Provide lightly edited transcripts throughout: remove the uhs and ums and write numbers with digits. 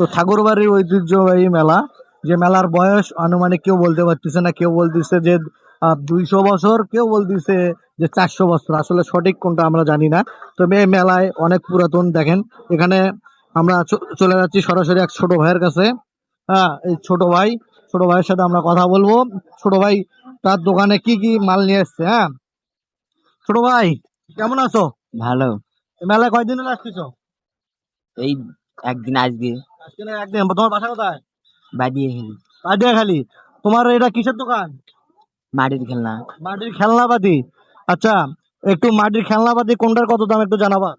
তো ঠাকুরবাড়ির ঐতিহ্যবাহী মেলা, যে মেলার বয়স আনুমানিক কেউ বলতে পারতেছে না, কেউ বলতেছে যে 200 বছর, কেউ বলতেছে যে 400 বছর, আসলে সঠিক কোনটা আমরা জানি না। তবে এই মেলায় অনেক পুরাতন। দেখেন এখানে আমরা চলে যাচ্ছি সরাসরি এক ছোট ভাইয়ের কাছে। হ্যাঁ, এই ছোট ভাইয়ের সাথে আমরা কথা বলবো। ছোট ভাই তার দোকানে কি কি মাল নিয়ে এসছে। হ্যাঁ, ছোট ভাই কেমন আছো? ভালো। এই মেলায় কয়দিন হলো আসতেছো? এই একদিন আজকে আজকে না একদিন। তোমার বাসা কোথায়? বাদিয়ে খেলি। পাটিয়া খালি। তোমার এটা কিসের দোকান? মাটির খেলনা। মাটির খেলনাপাতি। আচ্ছা, একটু মাটির খেলনাপাতি কোনটার কত দাম একটু জানাবা?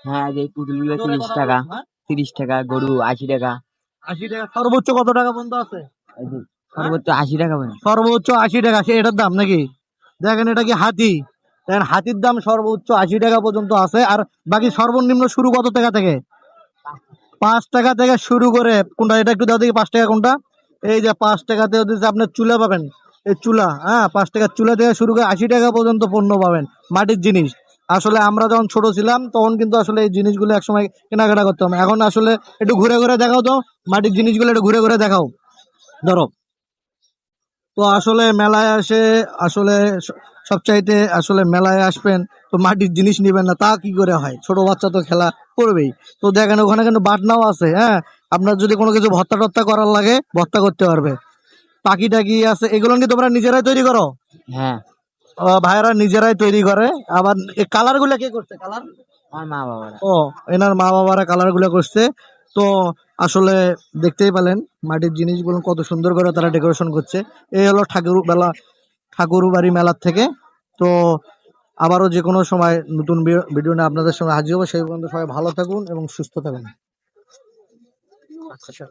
হ্যাঁ, যে পুতুলগুলো জোরে 30 কথা টাকা। বলো। হ্যাঁ, 30 টাকা, গরু 80 টাকা। 80 টাকা। সর্বোচ্চ কত টাকা পর্যন্ত আছে? এই যে হ্যাঁ? সর্বোচ্চ 80 টাকা পর্যন্ত। সর্বোচ্চ 80 টাকা, সে এটার দাম নাকি? দেখেন এটা কি হাতি? দেখেন হাতির দাম সর্বোচ্চ 80 টাকা পর্যন্ত আছে। আর বাকি সর্বনিম্ন শুরু কত টাকা থেকে? 5 টাকা থেকে শুরু করে। কোনটা এটা একটু দাও দেখি, 5 টাকা কোনটা? এই যে 5 টাকাতে হচ্ছে আপনার চুলা পাবেন। এই চুলা, হ্যাঁ, 5 টাকার চুলা থেকে শুরু করে 80 টাকা পর্যন্ত পণ্য পাবেন, মাটির জিনিস। আসলে আমরা যখন ছোট ছিলাম তখন কিন্তু আসলে এই জিনিসগুলো একসময় কেনাকাটা করতাম। এখন আসলে একটু ঘুরে ঘুরে দেখাও তো, মাটির জিনিসগুলো একটু ঘুরে ঘুরে দেখাও। ধরো। তো আসলে মেলায় আসে, আসলে সবচাইতে আসলে মেলায় আসবেন তো মাটির জিনিস নিবেন না তা কি করে হয়? ছোট বাচ্চা তো খেলা করবেই। তো দেখেন ওখানে কিন্তু বাটনাও আছে। হ্যাঁ, আপনার যদি কোনো কিছু ভর্তা টর্তা করার লাগে ভর্তা করতে পারবে। পাখি টাকি আছে, এগুলো কি তোমরা নিজেরাই তৈরি করো? হ্যাঁ, ভাইয়েরা নিজেরাই তৈরি করে। আবার এই কালার গুলা কে করছে? কালার আমার মা বাবারা। ও, এনার মা বাবারা কালার গুলা করছে। তো আসলে দেখতেই পেলেন মাটির জিনিসগুলো কত সুন্দর করে তারা ডেকোরেশন করছে। এই হলো ঠাকুর বাড়ি মেলার থেকে। তো আবারও যে কোনো সময় নতুন ভিডিও নিয়ে আপনাদের সঙ্গে হাজির হবো। সেই পর্যন্ত সবাই ভালো থাকুন এবং সুস্থ থাকুন। আচ্ছা।